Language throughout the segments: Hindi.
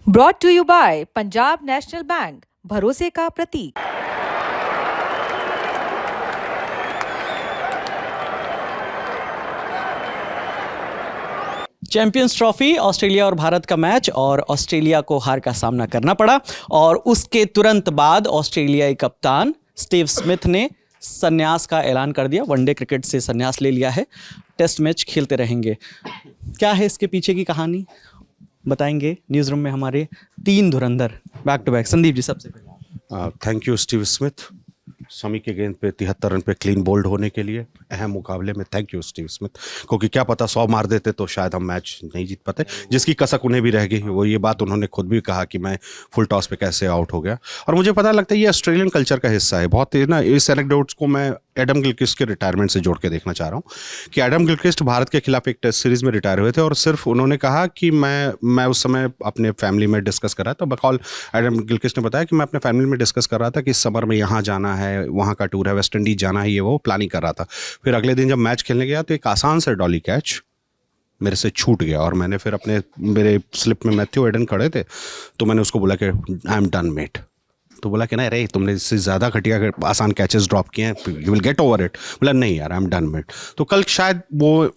Brought to you by Punjab national bank, भरोसे का प्रतीक। चैंपियंस ट्रॉफी, ऑस्ट्रेलिया और भारत का मैच, और ऑस्ट्रेलिया को हार का सामना करना पड़ा। और उसके तुरंत बाद ऑस्ट्रेलियाई कप्तान स्टीव स्मिथ ने संन्यास का ऐलान कर दिया। वनडे क्रिकेट से संन्यास ले लिया है, टेस्ट मैच खेलते रहेंगे। क्या है इसके पीछे की कहानी, बताएंगे न्यूज़ रूम में हमारे 3 धुरंधर back to back. Sandeep ji सबसे पहले। Thank you Steve Smith, Shami के गेंद पे 73 रन पे क्लीन बोल्ड होने के लिए अहम मुकाबले में। थैंक यू स्टीव स्मिथ, क्योंकि क्या पता 100 मार देते तो शायद हम मैच नहीं जीत पाते, जिसकी कसक उन्हें भी रह गई। वो ये बात उन्होंने खुद भी कहा कि मैं फुल टॉस पे कैसे आउट हो गया। और मुझे पता लगता है ये ऑस्ट्रेलियन कल्चर का हिस्सा है बहुत ना। इस एनेक्डोट्स को मैं एडम गिलक्रिस्ट के रिटायरमेंट से जोड़ के देखना चाह रहा हूँ कि एडम गिलक्रिस्ट भारत के खिलाफ एक टेस्ट सीरीज में रिटायर हुए थे और सिर्फ उन्होंने कहा कि मैं उस समय अपने फैमिली में डिस्कस कर रहा था। बकौल एडम गिलक्रिस्ट ने बताया कि मैं अपने फैमिली में डिस्कस कर रहा था कि इस समर में यहाँ जाना है, वहाँ का टूर है, वेस्ट इंडीज जाना है, ये वो प्लानिंग कर रहा था। फिर अगले दिन जब मैच खेलने गया तो एक आसान से डॉली कैच मेरे से छूट गया और मैंने फिर मेरे स्लिप में मैथ्यू एडन खड़े थे तो मैंने उसको बोला कि आई एम डन मेट। तो बोला कि नहीं रे, तुमने इससे ज़्यादा घटिया आसान कैचेस ड्रॉप किए हैं, you will get over it. बोला नहीं यार, आई एम डन मेट। तो कल शायद वो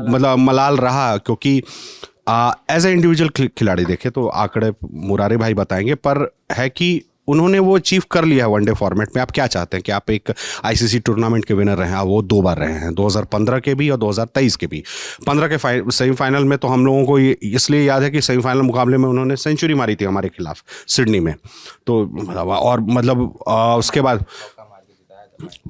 मतलब मलाल रहा, क्योंकि एज ए इंडिविजुअल खिलाड़ी देखे तो आंकड़े मुरारी भाई बताएंगे, पर है कि उन्होंने वो अचीव कर लिया है वनडे फॉर्मेट में। आप क्या चाहते हैं कि आप एक आईसीसी टूर्नामेंट के विनर रहे हैं? वो 2 बार रहे हैं, 2015 के भी और 2023 के भी। 15 के सेमीफाइनल में तो हम लोगों को इसलिए याद है कि सेमीफाइनल मुकाबले में उन्होंने सेंचुरी मारी थी हमारे खिलाफ सिडनी में। तो और मतलब उसके बाद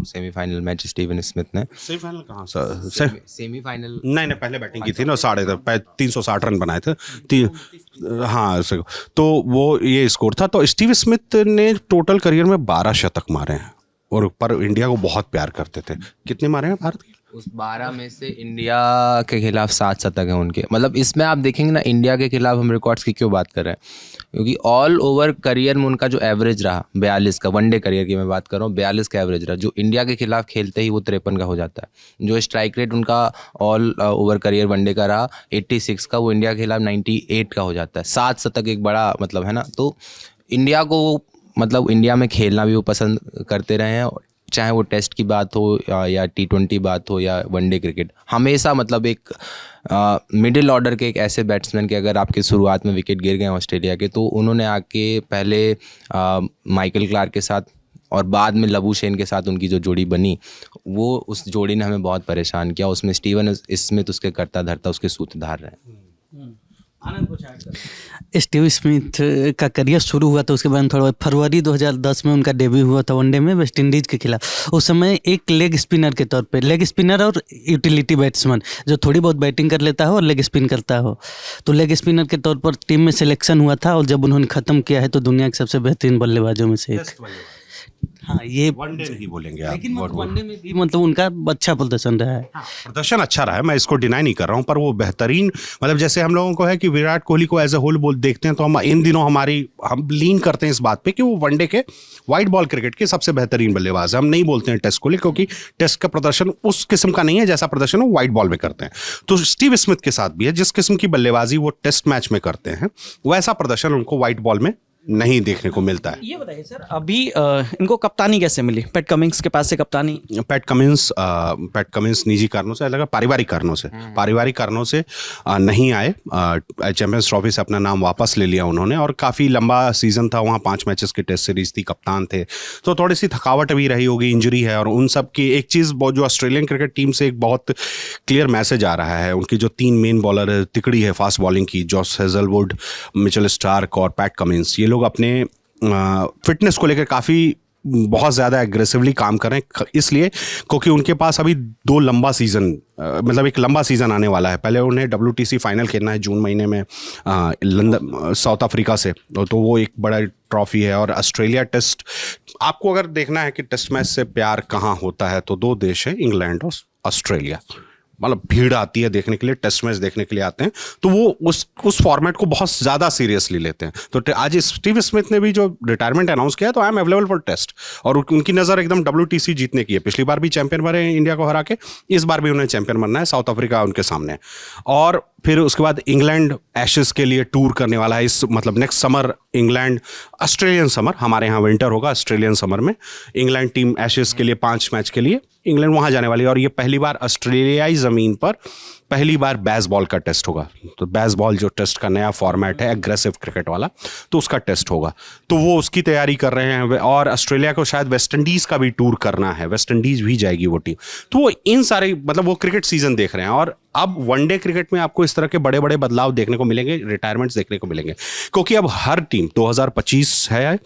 सेमीफाइनल मैच स्टीवन स्मिथ ने। सेमीफाइनल कहाँ सर? सेमीफाइनल नहीं, पहले बैटिंग की थी ना, 360 रन बनाए थे। हाँ, तो वो ये स्कोर था। तो स्टीव स्मिथ ने टोटल करियर में 12 शतक मारे हैं और पर इंडिया को बहुत प्यार करते थे। कितने मारे हैं भारत के? उस 12 में से इंडिया के खिलाफ 7 शतक हैं उनके। मतलब इसमें आप देखेंगे ना, इंडिया के खिलाफ हम रिकॉर्ड्स की क्यों बात कर रहे हैं, क्योंकि ऑल ओवर करियर में उनका जो एवरेज रहा 42 का, वनडे करियर की मैं बात कर रहा हूँ, 42 का एवरेज रहा, जो इंडिया के खिलाफ खेलते ही वो 53 का हो जाता है। जो स्ट्राइक रेट उनका ऑल ओवर करियर वनडे का रहा 86 का, वो इंडिया के खिलाफ 98 का हो जाता है। 7 शतक एक बड़ा मतलब है ना। तो इंडिया को मतलब इंडिया में खेलना भी वो पसंद करते रहे हैं, चाहे वो टेस्ट की बात हो या T20 बात हो या वनडे क्रिकेट। हमेशा मतलब एक मिडिल ऑर्डर के एक ऐसे बैट्समैन के अगर आपके शुरुआत में विकेट गिर गए ऑस्ट्रेलिया के, तो उन्होंने आके पहले माइकल क्लार्क के साथ और बाद में लबूशेन के साथ उनकी जो जोड़ी बनी, वो उस जोड़ी ने हमें बहुत परेशान किया। उसमें स्टीवन स्मिथ उसके करता धरता उसके सूत्रधार रहे। स्टीव स्मिथ का करियर शुरू हुआ था उसके बाद थोड़ा फरवरी 2010 में उनका डेब्यू हुआ था वनडे में वेस्ट इंडीज़ के खिलाफ। उस समय एक लेग स्पिनर के तौर पे, लेग स्पिनर और यूटिलिटी बैट्समैन जो थोड़ी बहुत बैटिंग कर लेता हो और लेग स्पिन करता हो, तो लेग स्पिनर के तौर पर टीम में सिलेक्शन हुआ था। और जब उन्होंने ख़त्म किया है तो दुनिया के सबसे बेहतरीन बल्लेबाजों में से एक। हाँ, ये वनडे नहीं बोलेंगे आप, लेकिन वनडे में भी मतलब उनका अच्छा प्रदर्शन रहा है। प्रदर्शन अच्छा रहा है, मैं इसको डिनाई नहीं कर रहा हूँ, पर वो बेहतरीन मतलब जैसे हम लोगों को है कि विराट कोहली को एज ए होल देखते हैं तो हम इन दिनों हम लीन करते हैं इस बात पे कि वो वनडे के वाइट बॉल क्रिकेट के सबसे बेहतरीन बल्लेबाज है। हम नहीं बोलते हैं टेस्ट कोहली, क्योंकि टेस्ट का प्रदर्शन उस किस्म का नहीं है जैसा प्रदर्शन वो वाइट बॉल में करते हैं। तो स्टीव स्मिथ के साथ भी है, जिस किस्म की बल्लेबाजी वो टेस्ट मैच में करते हैं वैसा प्रदर्शन उनको वाइट बॉल में नहीं देखने को मिलता है। ये बताइए सर, अभी इनको कप्तानी कैसे मिली? पैट कमिंस के पास से कप्तानी। पैट कमिंस निजी कारणों से, लगा पारिवारिक कारणों से नहीं आए। चैंपियंस ट्रॉफी से अपना नाम वापस ले लिया उन्होंने और काफ़ी लंबा सीजन था वहाँ, 5 मैचेस की टेस्ट सीरीज थी, कप्तान थे, तो थोड़ी सी थकावट भी रही होगी, इंजरी है। और उन सब की एक चीज़ जो ऑस्ट्रेलियन क्रिकेट टीम से एक बहुत क्लियर मैसेज आ रहा है, उनकी जो 3 मेन बॉलर तिकड़ी है फास्ट बॉलिंग की, जॉस हेजलवुड, मिचेल स्टार्क और पैट कमिंस, ये लोग अपने फिटनेस को लेकर काफ़ी बहुत ज़्यादा एग्रेसिवली काम कर रहे हैं, इसलिए क्योंकि उनके पास अभी 2 लंबा सीज़न मतलब एक लंबा सीज़न आने वाला है। पहले उन्हें WTC फाइनल खेलना है जून महीने में लंदन साउथ अफ्रीका से, तो वो एक बड़ा ट्रॉफी है। और ऑस्ट्रेलिया टेस्ट, आपको अगर देखना है कि टेस्ट मैच से प्यार कहाँ होता है तो 2 देश हैं, इंग्लैंड और ऑस्ट्रेलिया। मतलब भीड़ आती है देखने के लिए, टेस्ट मैच देखने के लिए आते हैं, तो वो उस फॉर्मेट को बहुत ज़्यादा सीरियसली लेते हैं। तो आज स्टीव स्मिथ ने भी जो रिटायरमेंट अनाउंस किया तो I am available for test, और उनकी नज़र एकदम WTC जीतने की है। पिछली बार भी चैंपियन बने इंडिया को हरा के, इस बार भी उन्हें चैंपियन बनना है। साउथ अफ्रीका उनके सामने है, और फिर उसके बाद इंग्लैंड एशेज के लिए टूर करने वाला है इस मतलब next summer. England Australian summer, हमारे यहाँ विंटर होगा, ऑस्ट्रेलियन समर में इंग्लैंड टीम एशेज के लिए 5 मैच के लिए इंग्लैंड वहाँ जाने वाली है। और ये पहली बार ऑस्ट्रेलियाई ज़मीन पर पहली बार बेसबॉल का टेस्ट होगा। तो बेसबॉल जो टेस्ट का नया फॉर्मेट है एग्रेसिव क्रिकेट वाला, तो उसका टेस्ट होगा, तो वो उसकी तैयारी कर रहे हैं। और ऑस्ट्रेलिया को शायद वेस्ट इंडीज़ का भी टूर करना है, वेस्ट इंडीज़ भी जाएगी वो टीम। तो वो इन सारे मतलब वो क्रिकेट सीजन देख रहे हैं। और अब वनडे क्रिकेट में आपको इस तरह के बड़े बड़े बदलाव देखने को मिलेंगे, रिटायरमेंट्स देखने को मिलेंगे, क्योंकि अब हर टीम 2025 है,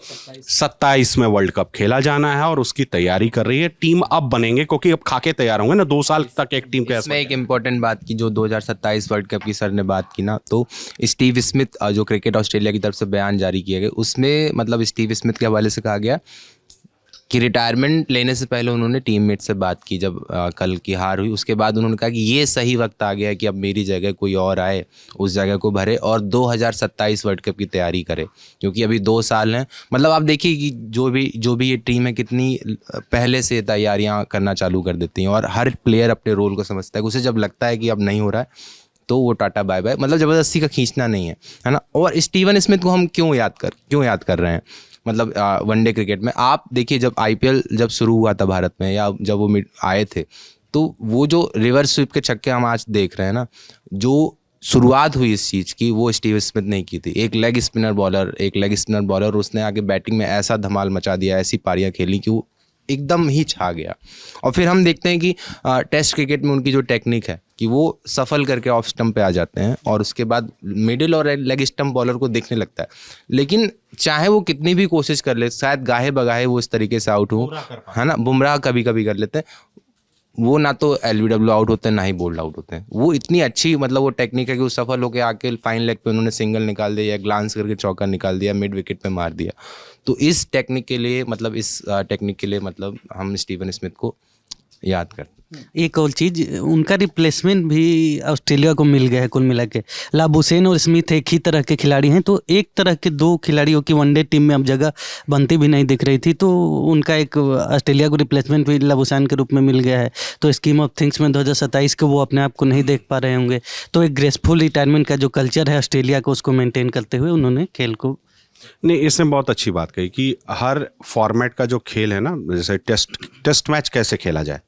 27 में वर्ल्ड कप खेला जाना है और उसकी तैयारी कर रही है। टीम अब बनेंगे क्योंकि अब खाके तैयार होंगे ना, 2 साल तक एक टीम के। इसमें एक इम्पोर्टेंट बात की जो 2027 वर्ल्ड कप की सर ने बात की ना, तो स्टीव स्मिथ जो क्रिकेट ऑस्ट्रेलिया की तरफ से बयान जारी किए गए, उसमें मतलब स्टीव स्मिथ के हवाले से कहा गया कि रिटायरमेंट लेने से पहले उन्होंने टीममेट से बात की। जब कल की हार हुई उसके बाद उन्होंने कहा कि ये सही वक्त आ गया है कि अब मेरी जगह कोई और आए, उस जगह को भरे और 2027 वर्ल्ड कप की तैयारी करे, क्योंकि अभी 2 साल हैं। मतलब आप देखिए कि जो भी ये टीम है कितनी पहले से तैयारियां करना चालू कर देती हैं, और हर प्लेयर अपने रोल को समझता है। उसे जब लगता है कि अब नहीं हो रहा है तो वो टाटा बाय बाय, मतलब ज़बरदस्ती का खींचना नहीं है ना। और स्टीवन स्मिथ को हम क्यों याद कर रहे हैं, मतलब वनडे क्रिकेट में आप देखिए, जब IPL जब शुरू हुआ था भारत में, या जब वो आए थे, तो वो जो रिवर्स स्वीप के छक्के हम आज देख रहे हैं ना, जो शुरुआत हुई इस चीज़ की वो स्टीव स्मिथ ने की थी। एक लेग स्पिनर बॉलर उसने आगे बैटिंग में ऐसा धमाल मचा दिया, ऐसी पारियां खेली कि वो एकदम ही छा गया। और फिर हम देखते हैं कि टेस्ट क्रिकेट में उनकी जो टेक्निक है कि वो सफल करके ऑफ स्टंप पे आ जाते हैं, और उसके बाद मिडिल और लेग स्टंप बॉलर को देखने लगता है। लेकिन चाहे वो कितनी भी कोशिश कर ले, शायद गाहे बगाहे वो इस तरीके से आउट हो, है ना। बुमराह कभी कभी कर लेते हैं, वो ना तो LBW आउट होते हैं ना ही बोल्ड आउट होते हैं। वो इतनी अच्छी मतलब वो टेक्निक है कि वो सफल होकर आके फाइन लेग पे उन्होंने सिंगल निकाल दिया, या ग्लांस करके चौका निकाल दिया, मिड विकेट पे मार दिया। तो इस टेक्निक के लिए मतलब हम स्टीवन स्मिथ को याद करते हैं। एक और चीज़, उनका रिप्लेसमेंट भी ऑस्ट्रेलिया को मिल गया है कुल मिला के। लाबुशेन और स्मिथ एक ही तरह के खिलाड़ी हैं, तो एक तरह के 2 खिलाड़ियों की वनडे टीम में अब जगह बनती भी नहीं दिख रही थी, तो उनका एक ऑस्ट्रेलिया को रिप्लेसमेंट भी लाबुशेन के रूप में मिल गया है। तो स्कीम ऑफ थिंग्स में 2027 को वो अपने आप को नहीं देख पा रहे होंगे, तो एक ग्रेसफुल रिटायरमेंट का जो कल्चर है ऑस्ट्रेलिया को, उसको मेंटेन करते हुए उन्होंने खेल को नहीं, इसने बहुत अच्छी बात कही कि हर फॉर्मेट का जो खेल है ना, जैसे टेस्ट मैच कैसे खेला जाए,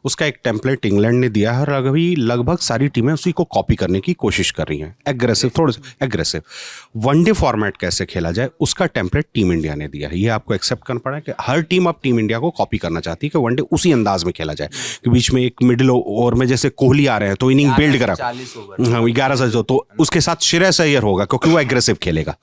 उसका एक टेम्पलेट इंग्लैंड ने दिया है, और अभी लगभग सारी टीमें उसी को कॉपी करने की कोशिश कर रही हैं, एग्रेसिव, थोड़ा सा एग्रेसिव। वनडे फॉर्मेट कैसे खेला जाए उसका टेम्पलेट टीम इंडिया ने दिया है। ये आपको एक्सेप्ट करना पड़ा कि हर टीम अब टीम इंडिया को कॉपी करना चाहती है कि वनडे उसी अंदाज में खेला जाए, कि बीच में एक मिडिल ओवर में जैसे कोहली आ रहे हैं तो इनिंग बिल्ड करा, हाँ 11 से, तो उसके साथ श्रेयस अय्यर होगा क्योंकि वो एग्रेसिव खेलेगा,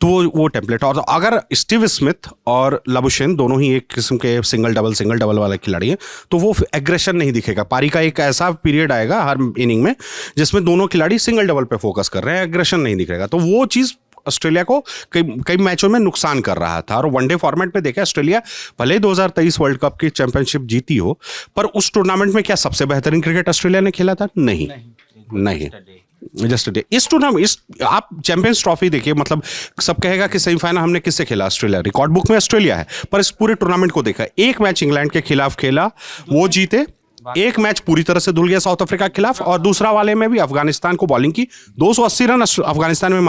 तो वो टेम्पलेट। और अगर स्टीव स्मिथ और लाबुशेन दोनों ही एक किस्म के सिंगल डबल वाले खिलाड़ी हैं, तो वो एग्रेशन नहीं दिखेगा। पारी का एक ऐसा पीरियड आएगा हर इनिंग में जिसमें दोनों खिलाड़ी सिंगल डबल पे फोकस कर रहे हैं, एग्रेशन नहीं दिखेगा। तो वो चीज़ ऑस्ट्रेलिया को कई मैचों में नुकसान कर रहा था। और वनडे फॉर्मेट में देखें, ऑस्ट्रेलिया भले 2023 वर्ल्ड कप की चैंपियनशिप जीती हो, पर उस टूर्नामेंट में क्या सबसे बेहतरीन क्रिकेट ऑस्ट्रेलिया ने खेला था? नहीं। Just day. इस टूर्नामेंट आप चैंपियंस ट्रॉफी देखिए, मतलब सब कहेगा कि सेमीफाइनल हमने किससे खेला, ऑस्ट्रेलिया, रिकॉर्ड बुक में ऑस्ट्रेलिया है, पर इस पूरे टूर्नामेंट को देखा, एक मैच इंग्लैंड के खिलाफ खेला, वो जीते, एक मैच पूरी तरह से धुल गया साउथ अफ्रीका के खिलाफ, और दूसरा वाले में भी अफगानिस्तान को बॉलिंग की, 280 रन अफगानिस्तान में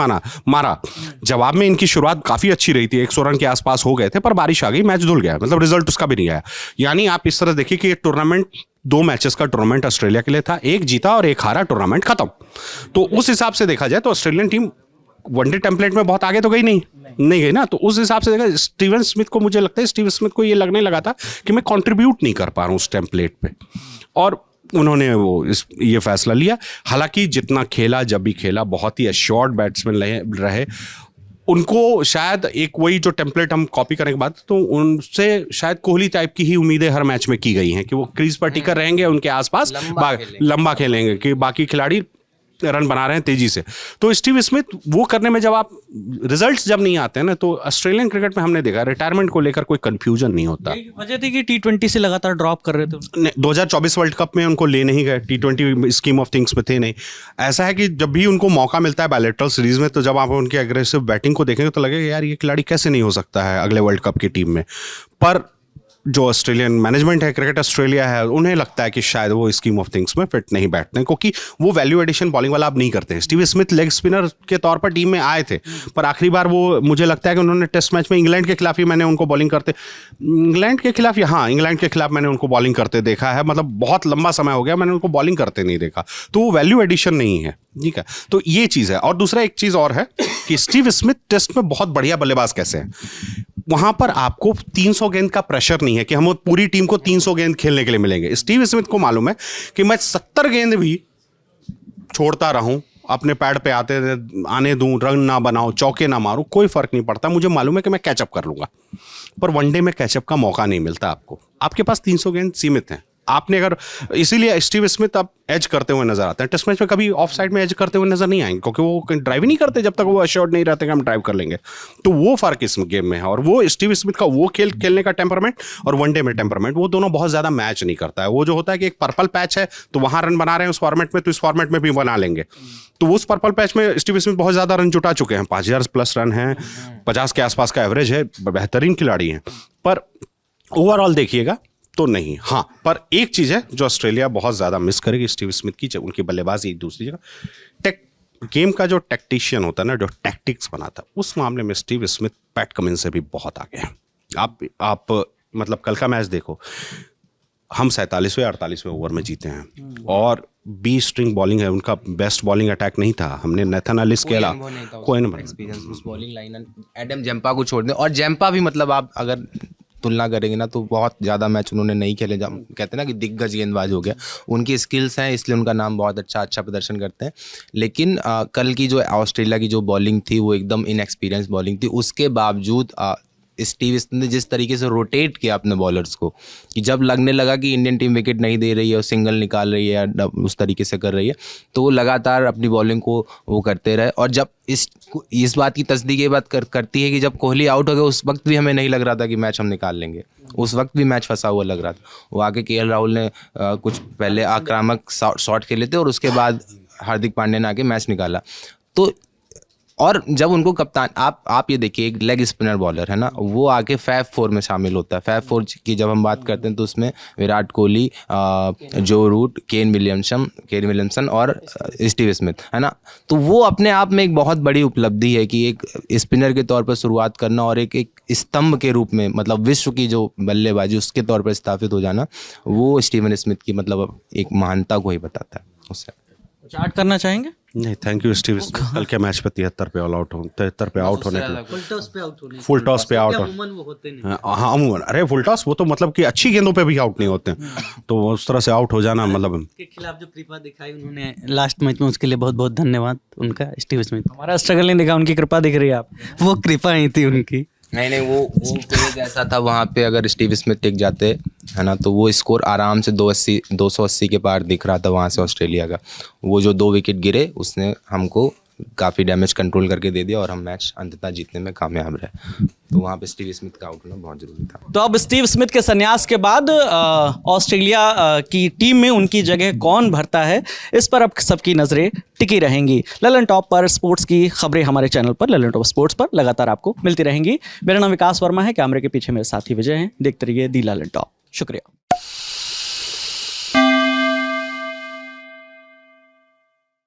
मारा। जवाब में इनकी शुरुआत काफी अच्छी रही थी, 100 रन के आसपास हो गए थे, पर बारिश आ गई, मैच धुल गया, मतलब रिजल्ट उसका भी नहीं आया। यानी आप इस तरह देखिए कि ये टूर्नामेंट 2 मैचेस का टूर्नामेंट ऑस्ट्रेलिया के लिए था, एक जीता और एक हारा, टूर्नामेंट खत्म। तो उस हिसाब से देखा जाए तो ऑस्ट्रेलियन टीम वनडे टेम्पलेट में बहुत आगे तो गई नहीं गई ना। तो उस हिसाब से देखा, स्टीवन स्मिथ को, मुझे लगता है स्टीवन स्मिथ को ये लगने लगा था कि मैं कंट्रीब्यूट नहीं कर पा रहा हूँ उस टेम्पलेट पे, और उन्होंने ये फैसला लिया। हालांकि जितना खेला, जब भी खेला, बहुत ही एश्योर्ड बैट्समैन रहे। उनको शायद एक वही जो टेम्पलेट हम कॉपी करने के बाद, तो उनसे शायद कोहली टाइप की ही उम्मीदें हर मैच में की गई हैं कि वो क्रीज पर टिकर रहेंगे, उनके आसपास लंबा खेलेंगे, कि बाकी खिलाड़ी रन बना रहे हैं तेजी से। तो स्टीव स्मिथ वो करने में, जब आप रिजल्ट्स जब नहीं आते हैं ना, तो ऑस्ट्रेलियन क्रिकेट में हमने देखा रिटायरमेंट को लेकर कोई कंफ्यूजन नहीं होता। वजह थी कि T20 से लगातार ड्रॉप कर रहे थे। 2024 वर्ल्ड कप में उनको ले नहीं गए, T20 स्कीम ऑफ थिंग्स में थे नहीं। ऐसा है कि जब भी उनको मौका मिलता है बायलैटरल सीरीज में, तो जब आप उनकी एग्रेसिव बैटिंग को देखेंगे तो लगेगा यार ये खिलाड़ी कैसे नहीं हो सकता है अगले वर्ल्ड कप की टीम में। पर जो ऑस्ट्रेलियन मैनेजमेंट है, क्रिकेट ऑस्ट्रेलिया है, उन्हें लगता है कि शायद वो स्कीम ऑफ थिंग्स में फिट नहीं बैठते हैं, क्योंकि वो वैल्यू एडिशन बॉलिंग वाला अब नहीं करते हैं। स्टीव स्मिथ लेग स्पिनर के तौर पर टीम में आए थे, पर आखिरी बार वो, मुझे लगता है कि उन्होंने टेस्ट मैच में इंग्लैंड के खिलाफ ही मैंने उनको बॉलिंग करते, इंग्लैंड के खिलाफ मैंने उनको बॉलिंग करते देखा है। मतलब बहुत लंबा समय हो गया मैंने उनको बॉलिंग करते नहीं देखा, तो वो वैल्यू एडिशन नहीं है। ठीक है, तो ये चीज़ है। और दूसरा एक चीज़ और है कि स्टीव स्मिथ टेस्ट में बहुत बढ़िया बल्लेबाज कैसे हैं। वहां पर आपको 300 गेंद का प्रेशर नहीं है कि हम पूरी टीम को 300 गेंद खेलने के लिए मिलेंगे। स्टीव स्मिथ को मालूम है कि मैं 70 गेंद भी छोड़ता रहूं, अपने पैड पे आने दूं, रन ना बनाऊं, चौके ना मारूं, कोई फर्क नहीं पड़ता। मुझे मालूम है कि मैं कैचअप कर लूंगा। पर वनडे में कैचअप का मौका नहीं मिलता आपको, आपके पास 300 गेंद सीमित हैं। आपने अगर, इसीलिए स्टीव स्मिथ अब एज करते हुए नजर आते हैं। टेस्ट मैच में कभी ऑफ साइड में एज करते हुए नजर नहीं आएंगे, क्योंकि वो ड्राइव ही नहीं करते जब तक वो अश्योर्ड नहीं रहते कि हम ड्राइव कर लेंगे। तो वो फर्क इस गेम में है। और वो स्टीव स्मिथ का वो खेलने का टेम्परामेंट और वनडे में टेम्परामेंट, वो दोनों बहुत ज्यादा मैच नहीं करता है। वो जो होता है कि एक पर्पल पैच है तो वहां रन बना रहे हैं उस फॉर्मेट में, तो इस फॉर्मेट में भी बना लेंगे। तो उस पर्पल पैच में स्टीव स्मिथ बहुत ज्यादा रन जुटा चुके हैं, 5000 प्लस रन है, 50 के आसपास का एवरेज है, बेहतरीन खिलाड़ी हैं। पर ओवरऑल देखिएगा तो नहीं। हाँ, पर एक चीज़ है जो ऑस्ट्रेलिया बहुत ज़्यादा मिस करेगी स्टीव स्मिथ की, उनकी बल्लेबाजी। एक दूसरी जगह गेम का जो टैक्टिशियन होता है ना, जो टैक्टिक्स बनाता है, उस मामले में स्टीव स्मिथ पैट कमिंस से भी बहुत आगे हैं। आप मतलब कल का मैच देखो, हम 47वें 48वें ओवर में जीते हैं और 20 स्ट्रिंग बॉलिंग है, उनका बेस्ट बॉलिंग अटैक नहीं था। हमने नेथन एलिस के अलावा कोई नहीं एक्सपीरियंस उस बॉलिंग लाइन, एडम जेम्पा को छोड़ दें। और जेम्पा भी, मतलब आप अगर तुलना करेंगे ना, तो बहुत ज़्यादा मैच उन्होंने नहीं खेले। जब कहते हैं ना कि दिग्गज गेंदबाज हो गया, उनकी स्किल्स हैं इसलिए उनका नाम बहुत अच्छा प्रदर्शन करते हैं। लेकिन कल की जो ऑस्ट्रेलिया की जो बॉलिंग थी वो एकदम इनएक्सपीरियंस बॉलिंग थी। उसके बावजूद स्टीव स्मिथ ने जिस तरीके से रोटेट किया अपने बॉलर्स को, कि जब लगने लगा कि इंडियन टीम विकेट नहीं दे रही है और सिंगल निकाल रही है या उस तरीके से कर रही है, तो वो लगातार अपनी बॉलिंग को वो करते रहे। और जब इस बात की तस्दीक ये बात करती है कि जब कोहली आउट हो गया, उस वक्त भी हमें नहीं लग रहा था कि मैच हम निकाल लेंगे। उस वक्त भी मैच फंसा हुआ लग रहा था। वो आके KL राहुल ने कुछ पहले आक्रामक शॉट खेले थे और उसके बाद हार्दिक पांड्या ने आके मैच निकाला। तो और जब उनको कप्तान, आप ये देखिए, एक लेग स्पिनर बॉलर है ना, वो आके फैब 4 में शामिल होता है। फैब 4 की जब हम बात करते हैं तो उसमें विराट कोहली, जो रूट, केन विलियमसन और स्टीव स्मिथ, है ना। तो वो अपने आप में एक बहुत बड़ी उपलब्धि है कि एक स्पिनर के तौर पर शुरुआत करना और एक स्तंभ के रूप में, मतलब विश्व की जो बल्लेबाजी उसके तौर पर स्थापित हो जाना, वो स्टीवन स्मिथ की मतलब एक महानता को ही बताता है। उससे चार्ट करना चाहेंगे? नहीं, थैंक यू स्टीव स्मिथ। कल के मैच पे 73 पे ऑल आउट 73 पे आउट होने के, फुल टॉस पे आउट होते नहीं। हाँ, अमूमन, अरे फुल टॉस वो तो मतलब कि अच्छी गेंदों पे भी आउट नहीं होते, तो उस तरह से आउट हो जाना, मतलब के खिलाफ जो कृपा दिखाई उन्होंने लास्ट मैच में, उसके लिए बहुत बहुत धन्यवाद उनका, स्टीव स्मिथ। हमारा स्ट्रगल नहीं देखा, उनकी कृपा दिख रही है। आप वो कृपा ही थी उनकी। नहीं, वो फेज ऐसा था वहाँ पे, अगर स्टीव स्मिथ टिक जाते, है ना, तो वो स्कोर आराम से 280 के पार दिख रहा था वहाँ से ऑस्ट्रेलिया का। वो जो 2 विकेट गिरे उसने हमको काफ़ी डैमेज कंट्रोल करके दे दिया और हम मैच अंततः जीतने में कामयाब रहे। तो वहाँ पे स्टीव स्मिथ का आउट होना बहुत ज़रूरी था। तो अब स्टीव स्मिथ के संन्यास के बाद ऑस्ट्रेलिया की टीम में उनकी जगह कौन भरता है, इस पर अब सबकी नज़रें टिकी रहेंगी। ललन टॉप पर स्पोर्ट्स की खबरें हमारे चैनल पर ललन टॉप स्पोर्ट्स पर लगातार आपको मिलती रहेंगी। मेरा नाम विकास वर्मा है, कैमरे के पीछे मेरे साथी विजय हैं। देखते रहिए दी ललन टॉप। शुक्रिया।